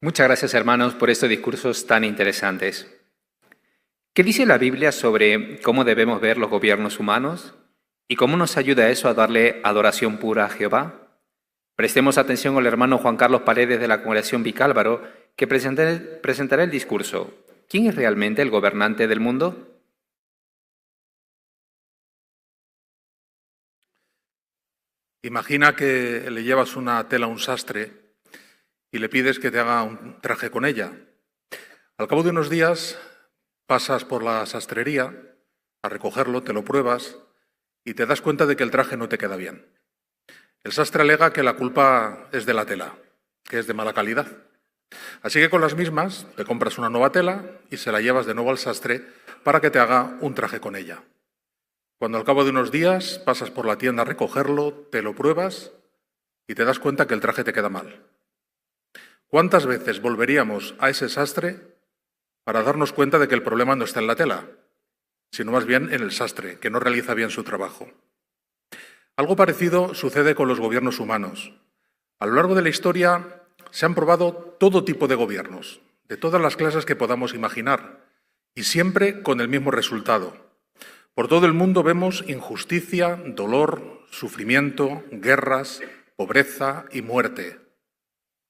Muchas gracias, hermanos, por estos discursos tan interesantes. ¿Qué dice la Biblia sobre cómo debemos ver los gobiernos humanos y cómo nos ayuda eso a darle adoración pura a Jehová? Prestemos atención al hermano Juan Carlos Paredes de la Congregación Vicálvaro, que presentará el discurso. ¿Quién es realmente el gobernante del mundo? Imagina que le llevas una tela a un sastre y le pides que te haga un traje con ella. Al cabo de unos días pasas por la sastrería a recogerlo, te lo pruebas y te das cuenta de que el traje no te queda bien. El sastre alega que la culpa es de la tela, que es de mala calidad. Así que con las mismas te compras una nueva tela y se la llevas de nuevo al sastre para que te haga un traje con ella. Cuando al cabo de unos días pasas por la tienda a recogerlo, te lo pruebas y te das cuenta que el traje te queda mal. ¿Cuántas veces volveríamos a ese sastre para darnos cuenta de que el problema no está en la tela, sino más bien en el sastre, que no realiza bien su trabajo? Algo parecido sucede con los gobiernos humanos. A lo largo de la historia se han probado todo tipo de gobiernos, de todas las clases que podamos imaginar, y siempre con el mismo resultado. Por todo el mundo vemos injusticia, dolor, sufrimiento, guerras, pobreza y muerte.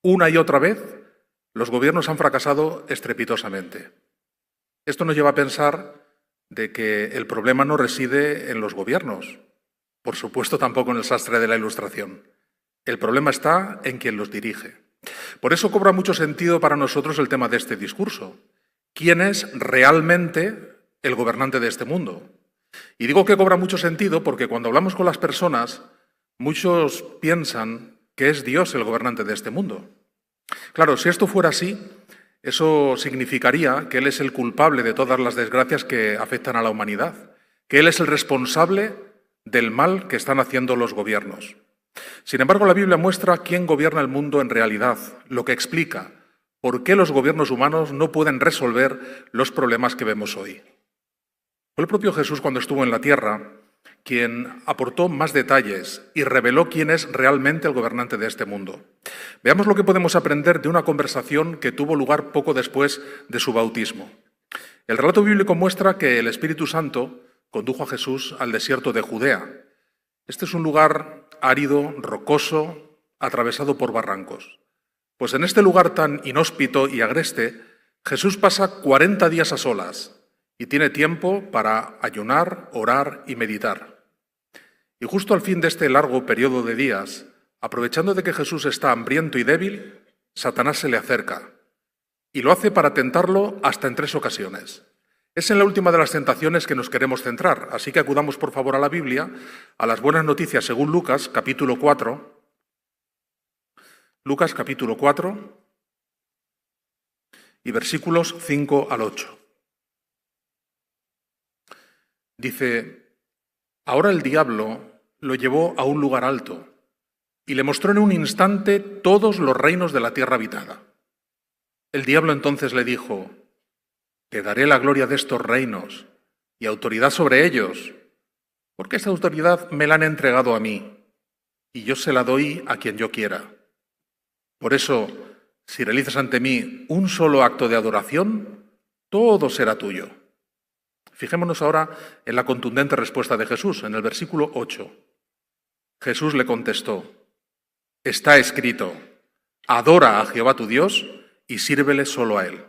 Una y otra vez, los gobiernos han fracasado estrepitosamente. Esto nos lleva a pensar de que el problema no reside en los gobiernos, por supuesto tampoco en el sastre de la Ilustración. El problema está en quien los dirige. Por eso cobra mucho sentido para nosotros el tema de este discurso. ¿Quién es realmente el gobernante de este mundo? Y digo que cobra mucho sentido porque cuando hablamos con las personas, muchos piensan que es Dios el gobernante de este mundo. Claro, si esto fuera así, eso significaría que Él es el culpable de todas las desgracias que afectan a la humanidad, que Él es el responsable del mal que están haciendo los gobiernos. Sin embargo, la Biblia muestra quién gobierna el mundo en realidad, lo que explica por qué los gobiernos humanos no pueden resolver los problemas que vemos hoy. Fue el propio Jesús, cuando estuvo en la tierra, quien aportó más detalles y reveló quién es realmente el gobernante de este mundo. Veamos lo que podemos aprender de una conversación que tuvo lugar poco después de su bautismo. El relato bíblico muestra que el Espíritu Santo condujo a Jesús al desierto de Judea. Este es un lugar árido, rocoso, atravesado por barrancos. Pues en este lugar tan inhóspito y agreste, Jesús pasa 40 días a solas y tiene tiempo para ayunar, orar y meditar. Y justo al fin de este largo periodo de días, aprovechando de que Jesús está hambriento y débil, Satanás se le acerca y lo hace para tentarlo hasta en 3 ocasiones. Es en la última de las tentaciones que nos queremos centrar, así que acudamos por favor a la Biblia, a las buenas noticias según Lucas, capítulo 4. Lucas, capítulo 4 y versículos 5 al 8. Dice: ahora el diablo lo llevó a un lugar alto y le mostró en un instante todos los reinos de la tierra habitada. El diablo entonces le dijo: te daré la gloria de estos reinos y autoridad sobre ellos, porque esta autoridad me la han entregado a mí y yo se la doy a quien yo quiera. Por eso, si realizas ante mí un solo acto de adoración, todo será tuyo. Fijémonos ahora en la contundente respuesta de Jesús, en el versículo 8. Jesús le contestó: está escrito, adora a Jehová tu Dios y sírvele solo a Él.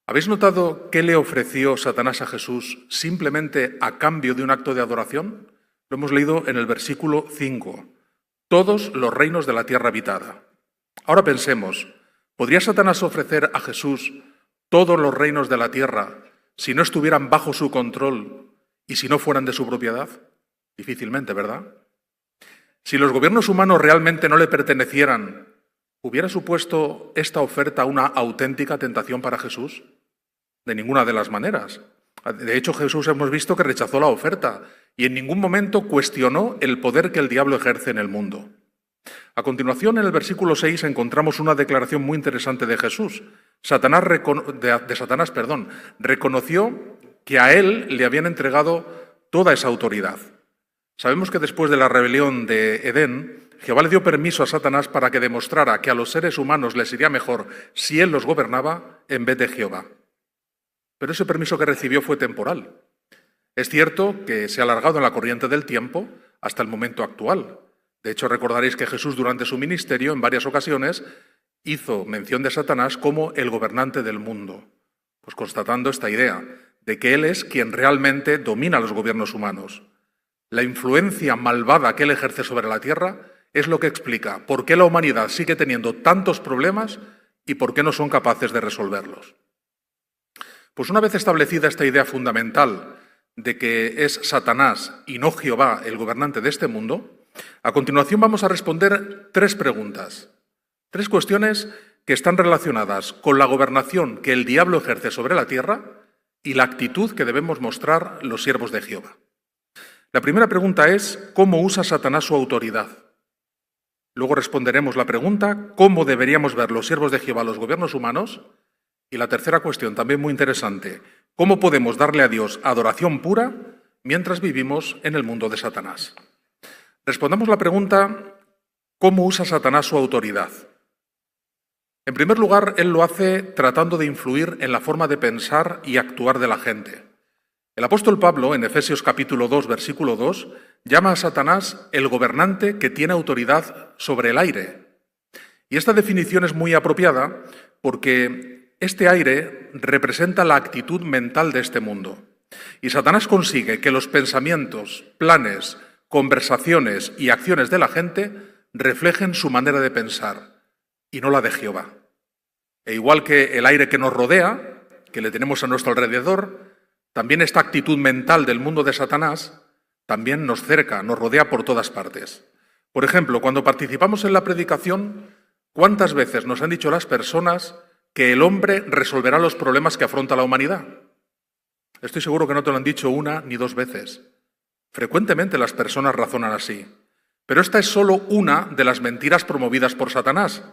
¿Habéis notado qué le ofreció Satanás a Jesús simplemente a cambio de un acto de adoración? Lo hemos leído en el versículo 5. Todos los reinos de la tierra habitada. Ahora pensemos, ¿podría Satanás ofrecer a Jesús todos los reinos de la tierra si no estuvieran bajo su control y si no fueran de su propiedad? Difícilmente, ¿verdad? Si los gobiernos humanos realmente no le pertenecieran, ¿hubiera supuesto esta oferta una auténtica tentación para Jesús? De ninguna de las maneras. De hecho, Jesús hemos visto que rechazó la oferta y en ningún momento cuestionó el poder que el diablo ejerce en el mundo. A continuación, en el versículo 6, encontramos una declaración muy interesante de Jesús. Satanás reconoció que a él le habían entregado toda esa autoridad. Sabemos que después de la rebelión de Edén, Jehová le dio permiso a Satanás para que demostrara que a los seres humanos les iría mejor si él los gobernaba en vez de Jehová. Pero ese permiso que recibió fue temporal. Es cierto que se ha alargado en la corriente del tiempo hasta el momento actual. De hecho, recordaréis que Jesús durante su ministerio en varias ocasiones hizo mención de Satanás como el gobernante del mundo, pues constatando esta idea de que él es quien realmente domina los gobiernos humanos. La influencia malvada que él ejerce sobre la tierra es lo que explica por qué la humanidad sigue teniendo tantos problemas y por qué no son capaces de resolverlos. Pues una vez establecida esta idea fundamental de que es Satanás y no Jehová el gobernante de este mundo, a continuación vamos a responder 3 preguntas, 3 cuestiones que están relacionadas con la gobernación que el diablo ejerce sobre la tierra y la actitud que debemos mostrar los siervos de Jehová. La primera pregunta es, ¿cómo usa Satanás su autoridad? Luego responderemos la pregunta, ¿cómo deberíamos ver los siervos de Jehová los gobiernos humanos? Y la tercera cuestión, también muy interesante, ¿cómo podemos darle a Dios adoración pura mientras vivimos en el mundo de Satanás? Respondamos la pregunta, ¿cómo usa Satanás su autoridad? En primer lugar, él lo hace tratando de influir en la forma de pensar y actuar de la gente. El apóstol Pablo, en Efesios capítulo 2, versículo 2, llama a Satanás el gobernante que tiene autoridad sobre el aire. Y esta definición es muy apropiada porque este aire representa la actitud mental de este mundo. Y Satanás consigue que los pensamientos, planes, conversaciones y acciones de la gente reflejen su manera de pensar y no la de Jehová. E igual que el aire que nos rodea, que le tenemos a nuestro alrededor, también esta actitud mental del mundo de Satanás también nos cerca, nos rodea por todas partes. Por ejemplo, cuando participamos en la predicación, ¿cuántas veces nos han dicho las personas que el hombre resolverá los problemas que afronta la humanidad? Estoy seguro que no te lo han dicho 1 ni 2 veces. Frecuentemente las personas razonan así. Pero esta es solo una de las mentiras promovidas por Satanás,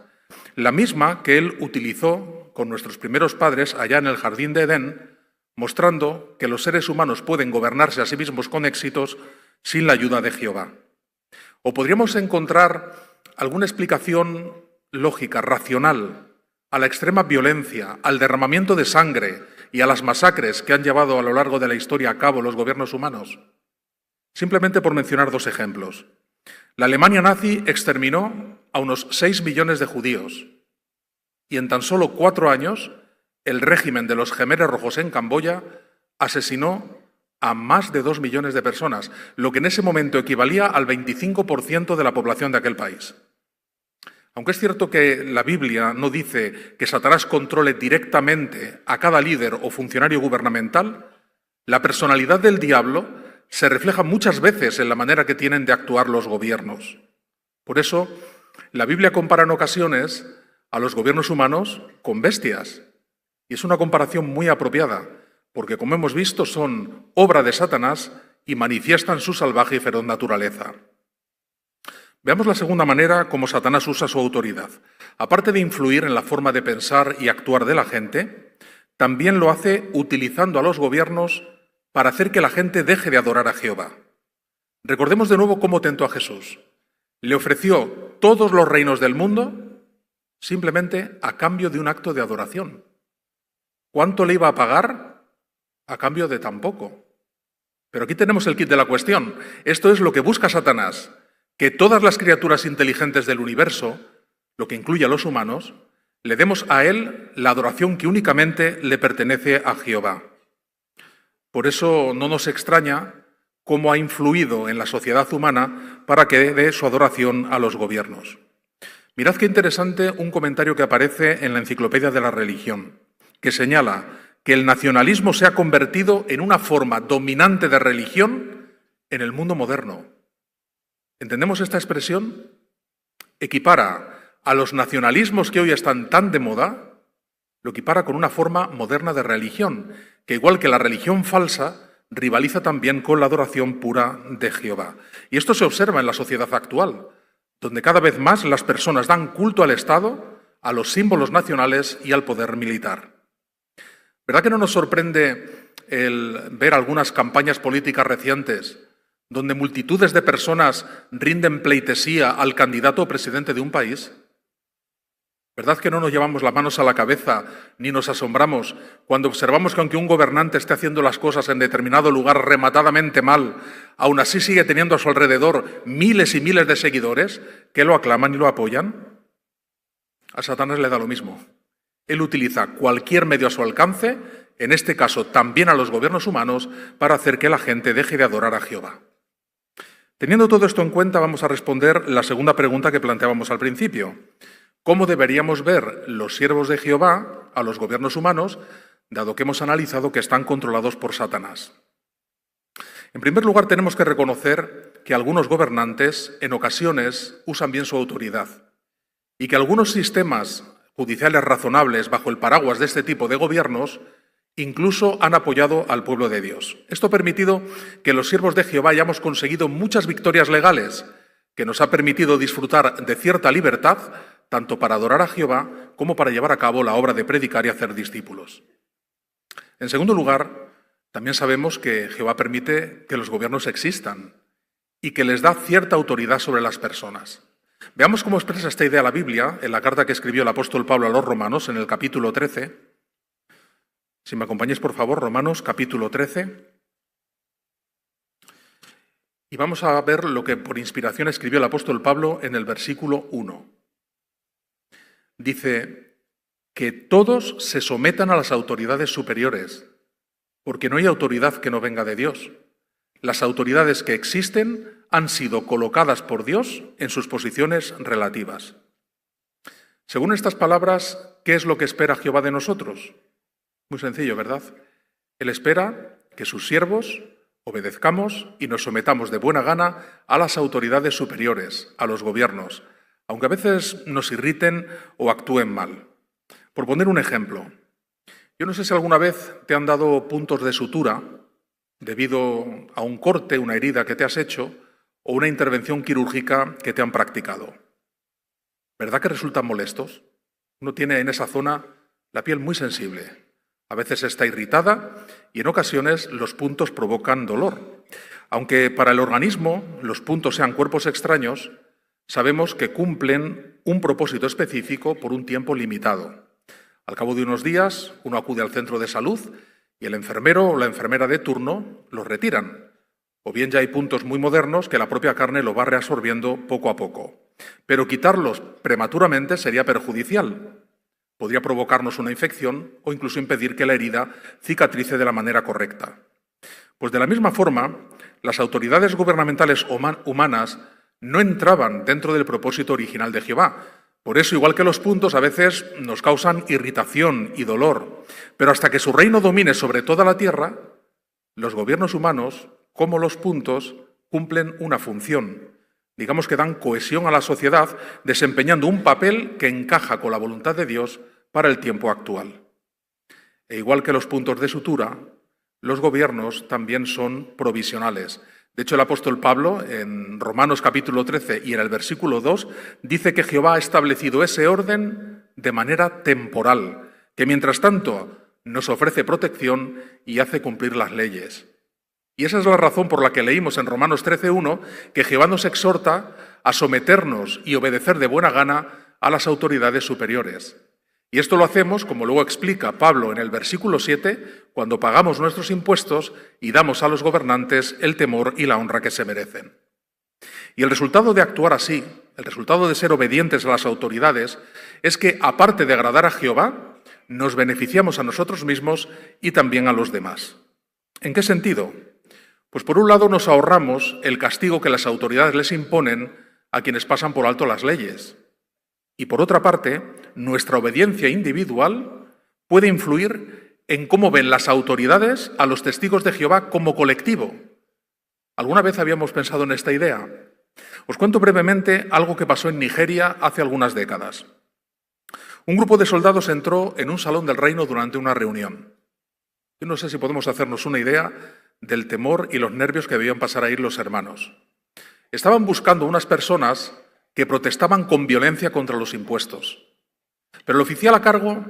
la misma que él utilizó con nuestros primeros padres allá en el jardín de Edén, mostrando que los seres humanos pueden gobernarse a sí mismos con éxitos sin la ayuda de Jehová. O podríamos encontrar alguna explicación lógica, racional, a la extrema violencia, al derramamiento de sangre y a las masacres que han llevado a lo largo de la historia a cabo los gobiernos humanos. Simplemente por mencionar 2 ejemplos. La Alemania nazi exterminó a unos 6 millones de judíos y en tan solo 4 años el régimen de los Jemeres Rojos en Camboya asesinó a más de 2 millones de personas, lo que en ese momento equivalía al 25% de la población de aquel país. Aunque es cierto que la Biblia no dice que Satanás controle directamente a cada líder o funcionario gubernamental, la personalidad del diablo se refleja muchas veces en la manera que tienen de actuar los gobiernos. Por eso, la Biblia compara en ocasiones a los gobiernos humanos con bestias. Y es una comparación muy apropiada, porque como hemos visto son obra de Satanás y manifiestan su salvaje y feroz naturaleza. Veamos la segunda manera como Satanás usa su autoridad. Aparte de influir en la forma de pensar y actuar de la gente, también lo hace utilizando a los gobiernos para hacer que la gente deje de adorar a Jehová. Recordemos de nuevo cómo tentó a Jesús. Le ofreció todos los reinos del mundo simplemente a cambio de un acto de adoración. ¿Cuánto le iba a pagar? A cambio de tan poco. Pero aquí tenemos el kit de la cuestión. Esto es lo que busca Satanás, que todas las criaturas inteligentes del universo, lo que incluye a los humanos, le demos a él la adoración que únicamente le pertenece a Jehová. Por eso no nos extraña cómo ha influido en la sociedad humana para que dé su adoración a los gobiernos. Mirad qué interesante un comentario que aparece en la Enciclopedia de la Religión, que señala que el nacionalismo se ha convertido en una forma dominante de religión en el mundo moderno. ¿Entendemos esta expresión? Equipara a los nacionalismos que hoy están tan de moda, lo equipara con una forma moderna de religión, que igual que la religión falsa, rivaliza también con la adoración pura de Jehová. Y esto se observa en la sociedad actual, donde cada vez más las personas dan culto al Estado, a los símbolos nacionales y al poder militar. ¿Verdad que no nos sorprende el ver algunas campañas políticas recientes donde multitudes de personas rinden pleitesía al candidato o presidente de un país? ¿Verdad que no nos llevamos las manos a la cabeza ni nos asombramos cuando observamos que aunque un gobernante esté haciendo las cosas en determinado lugar rematadamente mal, aún así sigue teniendo a su alrededor miles y miles de seguidores que lo aclaman y lo apoyan? A Satanás le da lo mismo. Él utiliza cualquier medio a su alcance, en este caso también a los gobiernos humanos, para hacer que la gente deje de adorar a Jehová. Teniendo todo esto en cuenta, vamos a responder la segunda pregunta que planteábamos al principio. ¿Cómo deberíamos ver los siervos de Jehová a los gobiernos humanos, dado que hemos analizado que están controlados por Satanás? En primer lugar, tenemos que reconocer que algunos gobernantes en ocasiones usan bien su autoridad y que algunos sistemas judiciales razonables bajo el paraguas de este tipo de gobiernos incluso han apoyado al pueblo de Dios. Esto ha permitido que los siervos de Jehová hayamos conseguido muchas victorias legales que nos ha permitido disfrutar de cierta libertad tanto para adorar a Jehová como para llevar a cabo la obra de predicar y hacer discípulos. En segundo lugar, también sabemos que Jehová permite que los gobiernos existan y que les da cierta autoridad sobre las personas. Veamos cómo expresa esta idea la Biblia en la carta que escribió el apóstol Pablo a los Romanos en el capítulo 13. Si me acompañáis, por favor, Romanos capítulo 13. Y vamos a ver lo que por inspiración escribió el apóstol Pablo en el versículo 1. Dice que todos se sometan a las autoridades superiores, porque no hay autoridad que no venga de Dios. Las autoridades que existen han sido colocadas por Dios en sus posiciones relativas. Según estas palabras, ¿qué es lo que espera Jehová de nosotros? Muy sencillo, ¿verdad? Él espera que sus siervos obedezcamos y nos sometamos de buena gana a las autoridades superiores, a los gobiernos, aunque a veces nos irriten o actúen mal. Por poner un ejemplo, yo no sé si alguna vez te han dado puntos de sutura debido a un corte, una herida que te has hecho o una intervención quirúrgica que te han practicado. ¿Verdad que resultan molestos? Uno tiene en esa zona la piel muy sensible. A veces está irritada y en ocasiones los puntos provocan dolor. Aunque para el organismo los puntos sean cuerpos extraños, sabemos que cumplen un propósito específico por un tiempo limitado. Al cabo de unos días, uno acude al centro de salud y el enfermero o la enfermera de turno los retiran. O bien ya hay puntos muy modernos que la propia carne lo va reabsorbiendo poco a poco. Pero quitarlos prematuramente sería perjudicial. Podría provocarnos una infección o incluso impedir que la herida cicatrice de la manera correcta. Pues de la misma forma, las autoridades gubernamentales humanas no entraban dentro del propósito original de Jehová. Por eso, igual que los puntos, a veces nos causan irritación y dolor. Pero hasta que su reino domine sobre toda la tierra, los gobiernos humanos, como los puntos, cumplen una función. Digamos que dan cohesión a la sociedad, desempeñando un papel que encaja con la voluntad de Dios para el tiempo actual. E igual que los puntos de sutura, los gobiernos también son provisionales. De hecho, el apóstol Pablo, en Romanos capítulo 13 y en el versículo 2, dice que Jehová ha establecido ese orden de manera temporal, que mientras tanto nos ofrece protección y hace cumplir las leyes. Y esa es la razón por la que leímos en Romanos 13:1 que Jehová nos exhorta a someternos y obedecer de buena gana a las autoridades superiores. Y esto lo hacemos, como luego explica Pablo en el versículo 7, cuando pagamos nuestros impuestos y damos a los gobernantes el temor y la honra que se merecen. Y el resultado de actuar así, el resultado de ser obedientes a las autoridades, es que, aparte de agradar a Jehová, nos beneficiamos a nosotros mismos y también a los demás. ¿En qué sentido? Pues por un lado nos ahorramos el castigo que las autoridades les imponen a quienes pasan por alto las leyes. Y por otra parte, nuestra obediencia individual puede influir en cómo ven las autoridades a los testigos de Jehová como colectivo. ¿Alguna vez habíamos pensado en esta idea? Os cuento brevemente algo que pasó en Nigeria hace algunas décadas. Un grupo de soldados entró en un salón del reino durante una reunión. Yo no sé si podemos hacernos una idea del temor y los nervios que debían pasar ahí los hermanos. Estaban buscando unas personas que protestaban con violencia contra los impuestos. Pero el oficial a cargo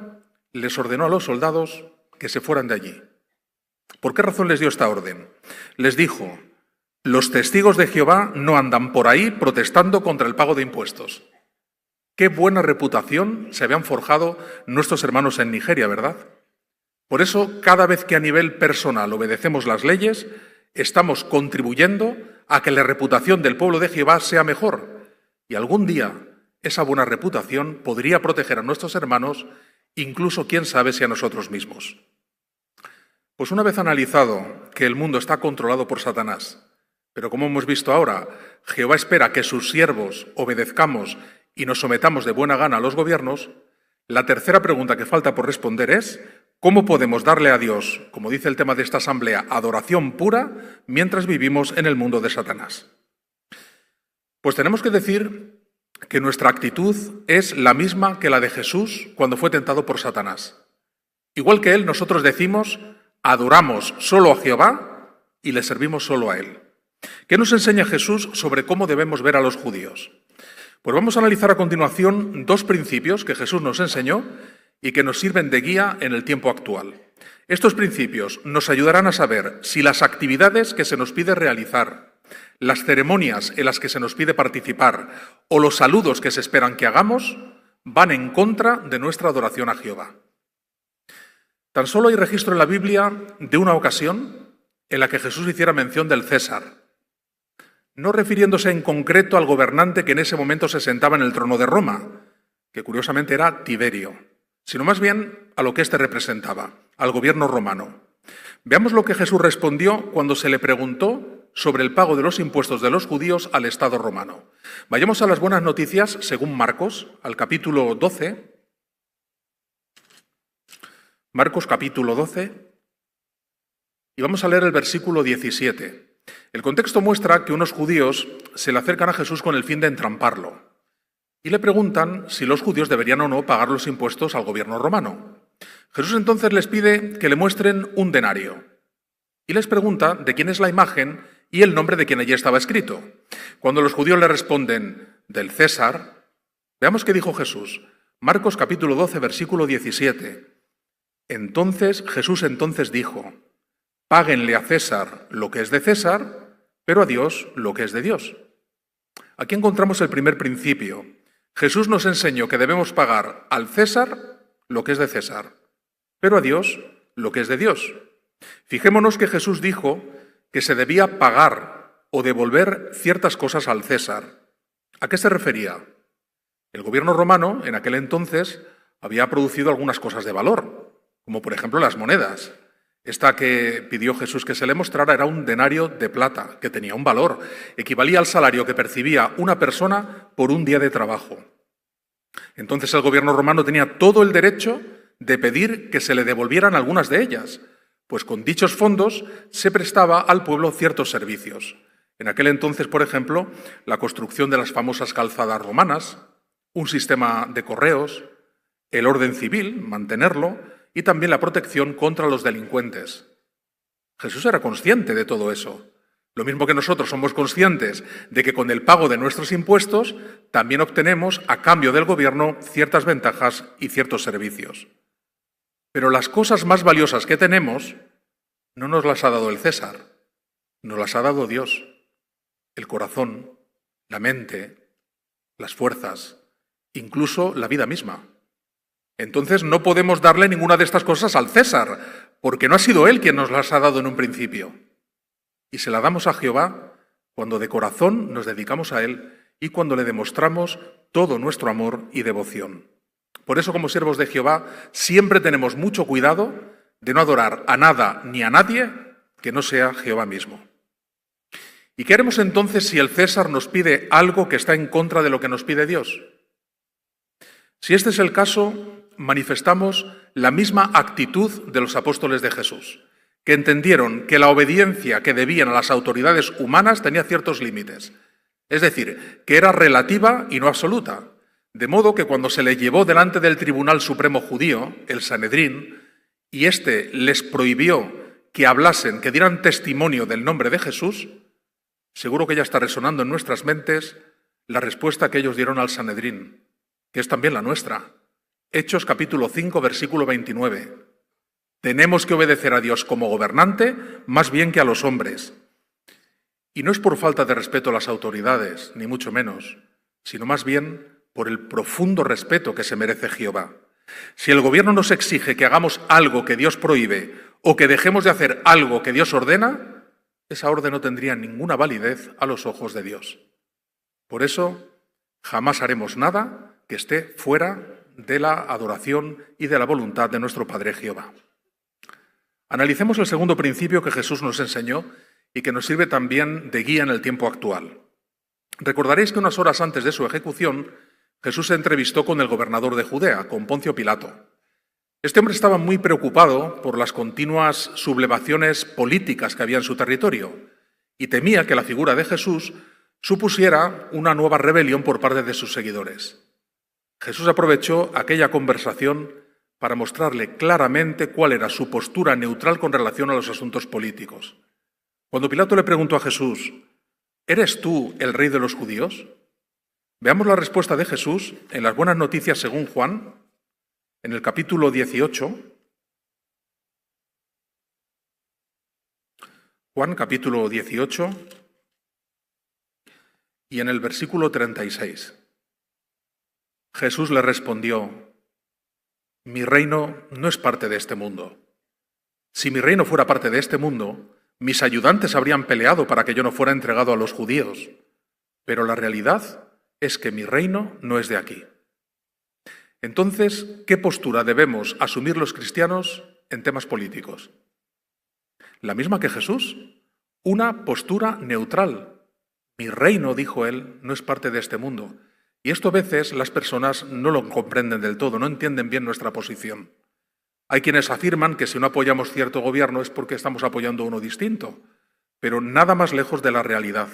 les ordenó a los soldados que se fueran de allí. ¿Por qué razón les dio esta orden? Les dijo: Los testigos de Jehová no andan por ahí protestando contra el pago de impuestos. Qué buena reputación se habían forjado nuestros hermanos en Nigeria, ¿verdad? Por eso, cada vez que a nivel personal obedecemos las leyes, estamos contribuyendo a que la reputación del pueblo de Jehová sea mejor. Y algún día esa buena reputación podría proteger a nuestros hermanos, incluso quién sabe si a nosotros mismos. Pues una vez analizado que el mundo está controlado por Satanás, pero como hemos visto ahora, Jehová espera que sus siervos obedezcamos y nos sometamos de buena gana a los gobiernos, la tercera pregunta que falta por responder es: ¿cómo podemos darle a Dios, como dice el tema de esta asamblea, adoración pura mientras vivimos en el mundo de Satanás? Pues tenemos que decir que nuestra actitud es la misma que la de Jesús cuando fue tentado por Satanás. Igual que él, nosotros decimos: adoramos solo a Jehová y le servimos solo a él. ¿Qué nos enseña Jesús sobre cómo debemos ver a los judíos? Pues vamos a analizar a continuación dos principios que Jesús nos enseñó y que nos sirven de guía en el tiempo actual. Estos principios nos ayudarán a saber si las actividades que se nos pide realizar, las ceremonias en las que se nos pide participar o los saludos que se esperan que hagamos van en contra de nuestra adoración a Jehová. Tan solo hay registro en la Biblia de una ocasión en la que Jesús hiciera mención del César, no refiriéndose en concreto al gobernante que en ese momento se sentaba en el trono de Roma, que curiosamente era Tiberio, sino más bien a lo que éste representaba, al gobierno romano. Veamos lo que Jesús respondió cuando se le preguntó sobre el pago de los impuestos de los judíos al Estado romano. Vayamos a las buenas noticias según Marcos, al capítulo 12. Marcos capítulo 12, y vamos a leer el versículo 17. El contexto muestra que unos judíos se le acercan a Jesús con el fin de entramparlo y le preguntan si los judíos deberían o no pagar los impuestos al gobierno romano. Jesús entonces les pide que le muestren un denario y les pregunta de quién es la imagen y el nombre de quien allí estaba escrito. Cuando los judíos le responden: del César, veamos qué dijo Jesús. Marcos capítulo 12, versículo 17. Entonces Jesús dijo: páguenle a César lo que es de César, pero a Dios lo que es de Dios. Aquí encontramos el primer principio. Jesús nos enseñó que debemos pagar al César lo que es de César, pero a Dios lo que es de Dios. Fijémonos que Jesús dijo que se debía pagar o devolver ciertas cosas al César. ¿A qué se refería? El gobierno romano, en aquel entonces, había producido algunas cosas de valor, como por ejemplo las monedas. Esta que pidió Jesús que se le mostrara era un denario de plata, que tenía un valor, equivalía al salario que percibía una persona por un día de trabajo. Entonces el gobierno romano tenía todo el derecho de pedir que se le devolvieran algunas de ellas, pues con dichos fondos se prestaba al pueblo ciertos servicios. En aquel entonces, por ejemplo, la construcción de las famosas calzadas romanas, un sistema de correos, el orden civil, mantenerlo, y también la protección contra los delincuentes. Jesús era consciente de todo eso. Lo mismo que nosotros somos conscientes de que con el pago de nuestros impuestos también obtenemos a cambio del gobierno ciertas ventajas y ciertos servicios. Pero las cosas más valiosas que tenemos no nos las ha dado el César, nos las ha dado Dios. El corazón, la mente, las fuerzas, incluso la vida misma. Entonces no podemos darle ninguna de estas cosas al César, porque no ha sido él quien nos las ha dado en un principio. Y se la damos a Jehová cuando de corazón nos dedicamos a él y cuando le demostramos todo nuestro amor y devoción. Por eso, como siervos de Jehová, siempre tenemos mucho cuidado de no adorar a nada ni a nadie que no sea Jehová mismo. ¿Y qué haremos entonces si el César nos pide algo que está en contra de lo que nos pide Dios? Si este es el caso, manifestamos la misma actitud de los apóstoles de Jesús, que entendieron que la obediencia que debían a las autoridades humanas tenía ciertos límites, es decir, que era relativa y no absoluta, de modo que cuando se le llevó delante del Tribunal Supremo Judío, el Sanedrín, y éste les prohibió que hablasen, que dieran testimonio del nombre de Jesús, seguro que ya está resonando en nuestras mentes la respuesta que ellos dieron al Sanedrín, que es también la nuestra. Hechos capítulo 5, versículo 29. Tenemos que obedecer a Dios como gobernante más bien que a los hombres. Y no es por falta de respeto a las autoridades, ni mucho menos, sino más bien por el profundo respeto que se merece Jehová. Si el gobierno nos exige que hagamos algo que Dios prohíbe o que dejemos de hacer algo que Dios ordena, esa orden no tendría ninguna validez a los ojos de Dios. Por eso, jamás haremos nada que esté fuera de la adoración y de la voluntad de nuestro Padre Jehová. Analicemos el segundo principio que Jesús nos enseñó y que nos sirve también de guía en el tiempo actual. Recordaréis que unas horas antes de su ejecución, Jesús se entrevistó con el gobernador de Judea, con Poncio Pilato. Este hombre estaba muy preocupado por las continuas sublevaciones políticas que había en su territorio y temía que la figura de Jesús supusiera una nueva rebelión por parte de sus seguidores. Jesús aprovechó aquella conversación para mostrarle claramente cuál era su postura neutral con relación a los asuntos políticos. Cuando Pilato le preguntó a Jesús, ¿eres tú el rey de los judíos? Veamos la respuesta de Jesús en las Buenas Noticias según Juan, en el capítulo 18. Juan, capítulo 18, y en el versículo 36. Jesús le respondió, mi reino no es parte de este mundo. Si mi reino fuera parte de este mundo, mis ayudantes habrían peleado para que yo no fuera entregado a los judíos. Pero la realidad es que mi reino no es de aquí. Entonces, ¿qué postura debemos asumir los cristianos en temas políticos? La misma que Jesús, una postura neutral. Mi reino, dijo él, no es parte de este mundo. Y esto a veces las personas no lo comprenden del todo, no entienden bien nuestra posición. Hay quienes afirman que si no apoyamos cierto gobierno es porque estamos apoyando uno distinto, pero nada más lejos de la realidad.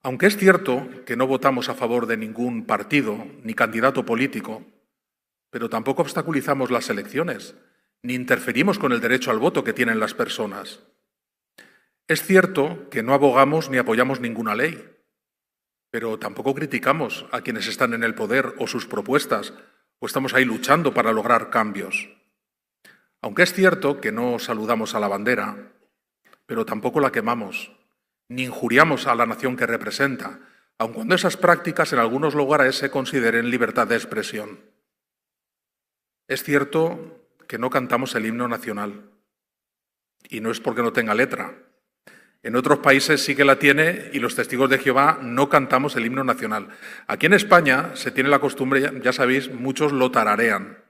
Aunque es cierto que no votamos a favor de ningún partido ni candidato político, pero tampoco obstaculizamos las elecciones, ni interferimos con el derecho al voto que tienen las personas. Es cierto que no abogamos ni apoyamos ninguna ley, pero tampoco criticamos a quienes están en el poder o sus propuestas, o estamos ahí luchando para lograr cambios. Aunque es cierto que no saludamos a la bandera, pero tampoco la quemamos, ni injuriamos a la nación que representa, aun cuando esas prácticas en algunos lugares se consideren libertad de expresión. Es cierto que no cantamos el himno nacional, y no es porque no tenga letra. En otros países sí que la tiene y los testigos de Jehová no cantamos el himno nacional. Aquí en España se tiene la costumbre, ya sabéis, muchos lo tararean,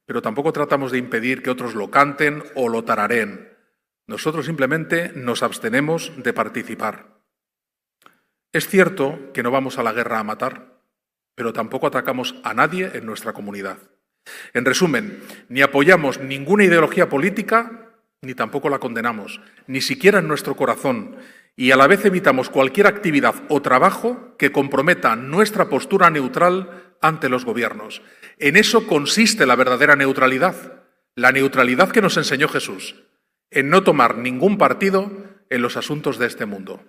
pero tampoco tratamos de impedir que otros lo canten o lo tarareen. Nosotros simplemente nos abstenemos de participar. Es cierto que no vamos a la guerra a matar, pero tampoco atacamos a nadie en nuestra comunidad. En resumen, ni apoyamos ninguna ideología política, ni tampoco la condenamos, ni siquiera en nuestro corazón, y a la vez evitamos cualquier actividad o trabajo que comprometa nuestra postura neutral ante los gobiernos. En eso consiste la verdadera neutralidad, la neutralidad que nos enseñó Jesús, en no tomar ningún partido en los asuntos de este mundo.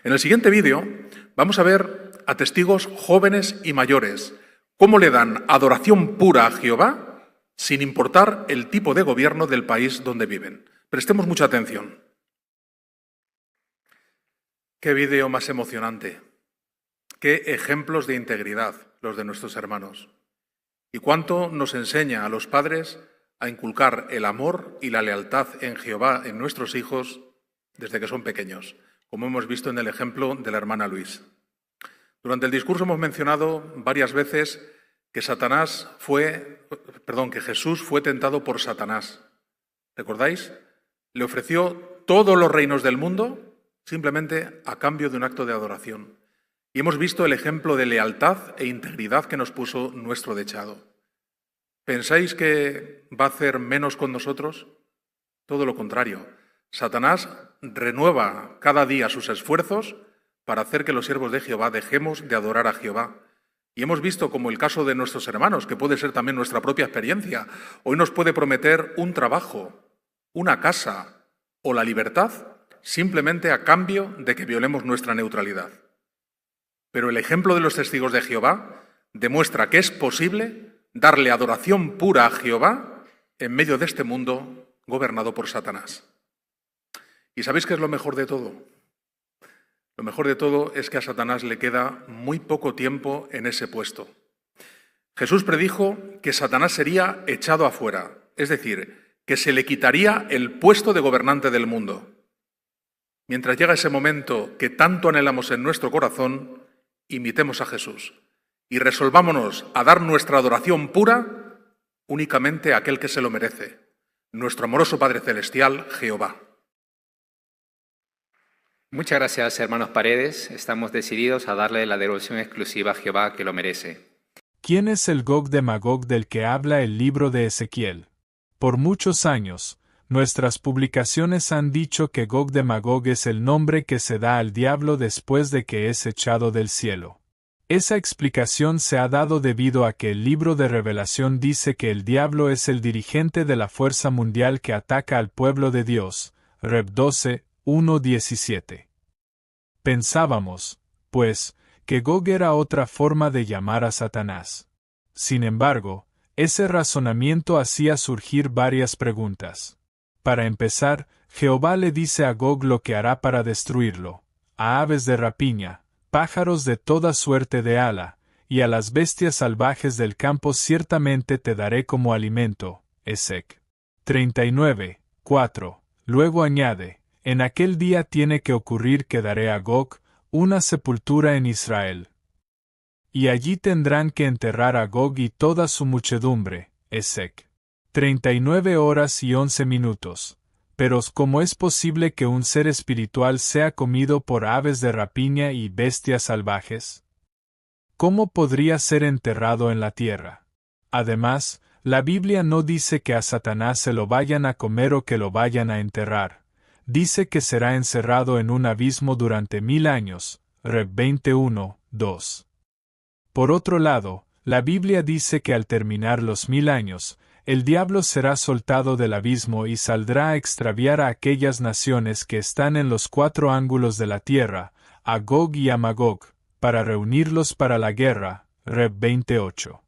En el siguiente vídeo vamos a ver a testigos jóvenes y mayores cómo le dan adoración pura a Jehová sin importar el tipo de gobierno del país donde viven. Prestemos mucha atención. Qué vídeo más emocionante. Qué ejemplos de integridad los de nuestros hermanos. Y cuánto nos enseña a los padres a inculcar el amor y la lealtad en Jehová en nuestros hijos desde que son pequeños, como hemos visto en el ejemplo de la hermana Luis. Durante el discurso hemos mencionado varias veces que Jesús fue tentado por Satanás. ¿Recordáis? Le ofreció todos los reinos del mundo simplemente a cambio de un acto de adoración. Y hemos visto el ejemplo de lealtad e integridad que nos puso nuestro dechado. ¿Pensáis que va a hacer menos con nosotros? Todo lo contrario. Satanás renueva cada día sus esfuerzos para hacer que los siervos de Jehová dejemos de adorar a Jehová. Y hemos visto como el caso de nuestros hermanos, que puede ser también nuestra propia experiencia. Hoy nos puede prometer un trabajo, una casa o la libertad simplemente a cambio de que violemos nuestra neutralidad. Pero el ejemplo de los testigos de Jehová demuestra que es posible darle adoración pura a Jehová en medio de este mundo gobernado por Satanás. ¿Y sabéis qué es lo mejor de todo? Lo mejor de todo es que a Satanás le queda muy poco tiempo en ese puesto. Jesús predijo que Satanás sería echado afuera, es decir, que se le quitaría el puesto de gobernante del mundo. Mientras llega ese momento que tanto anhelamos en nuestro corazón, imitemos a Jesús y resolvámonos a dar nuestra adoración pura únicamente a aquel que se lo merece, nuestro amoroso Padre Celestial, Jehová. Muchas gracias, hermanos Paredes. Estamos decididos a darle la devoción exclusiva a Jehová que lo merece. ¿Quién es el Gog de Magog del que habla el libro de Ezequiel? Por muchos años, nuestras publicaciones han dicho que Gog de Magog es el nombre que se da al diablo después de que es echado del cielo. Esa explicación se ha dado debido a que el libro de Revelación dice que el diablo es el dirigente de la fuerza mundial que ataca al pueblo de Dios, Rev 12, 1:17. Pensábamos, pues, que Gog era otra forma de llamar a Satanás. Sin embargo, ese razonamiento hacía surgir varias preguntas. Para empezar, Jehová le dice a Gog lo que hará para destruirlo: a aves de rapiña, pájaros de toda suerte de ala, y a las bestias salvajes del campo ciertamente te daré como alimento. Ezec. 39, 4. Luego añade: en aquel día tiene que ocurrir que daré a Gog una sepultura en Israel. Y allí tendrán que enterrar a Gog y toda su muchedumbre. Ezec. 39 horas y 11 minutos. Pero ¿cómo es posible que un ser espiritual sea comido por aves de rapiña y bestias salvajes? ¿Cómo podría ser enterrado en la tierra? Además, la Biblia no dice que a Satanás se lo vayan a comer o que lo vayan a enterrar. Dice que será encerrado en un abismo durante 1000 años. Rev 21, 2. Por otro lado, la Biblia dice que al terminar los 1000 años, el diablo será soltado del abismo y saldrá a extraviar a aquellas naciones que están en los 4 ángulos de la tierra, a Gog y a Magog, para reunirlos para la guerra. Rev 28.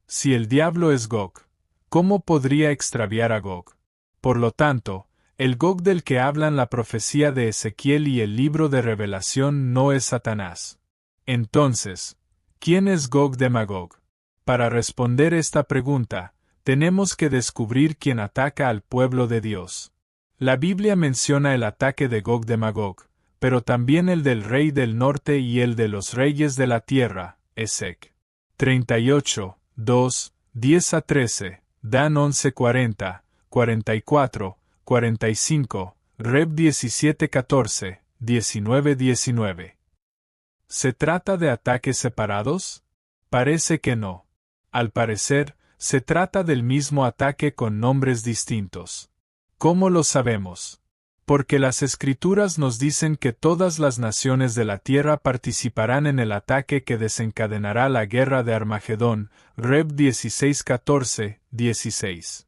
Si el diablo es Gog, ¿cómo podría extraviar a Gog? Por lo tanto, el Gog del que hablan la profecía de Ezequiel y el libro de Revelación no es Satanás. Entonces, ¿quién es Gog de Magog? Para responder esta pregunta, tenemos que descubrir quién ataca al pueblo de Dios. La Biblia menciona el ataque de Gog de Magog, pero también el del rey del norte y el de los reyes de la tierra. Ezec. 38, 2, 10 a 13, Dan 11:40, 44, 45, Rev 17:14, 19:19. ¿Se trata de ataques separados? Parece que no. Al parecer, se trata del mismo ataque con nombres distintos. ¿Cómo lo sabemos? Porque las Escrituras nos dicen que todas las naciones de la tierra participarán en el ataque que desencadenará la guerra de Armagedón, Rev 16:14, 16.